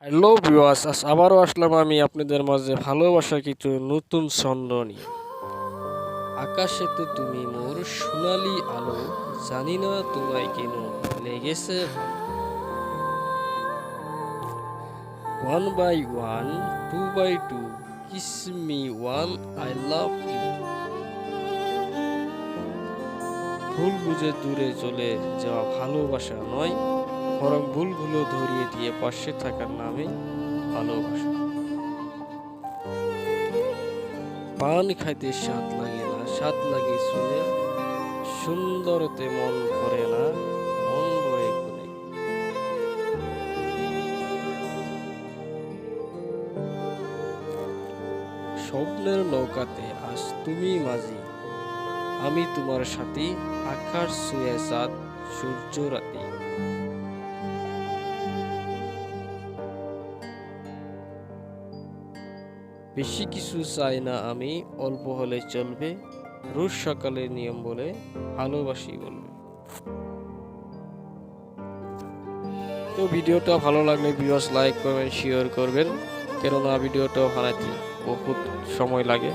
Hello viewers, আবারও আসলাম আমি আপনাদের মাঝে ভালোবাসার কিছু নতুন ছন্দ নিয়ে। আকাশে তো তুমি মোর সোনালি আলো, জানি না তোমায় কেন লেগেছে ভালো। One by one, two by two, kiss me one, I love you. ভুল বুঝে দূরে চলে যাওয়া ভালোবাসা নয়, বরং ভুলগুলো ধরিয়ে দিয়ে পাশে থাকার নামে ভালোবাসা। পান খাইতে স্বাদ লাগে না, স্বাদ লাগে শুনে, সুন্দরতে মন ভরে না, মন ভরে গুণে। স্বপ্নের নৌকাতে আজ তুমি মাঝি, আমি তোমার সাথী, আকাশ ছুঁয়ে চাঁদ, সূর্য রাতে। বেশি কিছু চাই না আমি, অল্প হলে চলবে, রোজ সকালে নিয়ম বলে ভালোবাসি বলবে। তো ভিডিওটা ভালো লাগলে ভিউয়ার্স লাইক করবেন, শেয়ার করবেন, কেননা ভিডিওটা বানাতে বহুত সময় লাগে।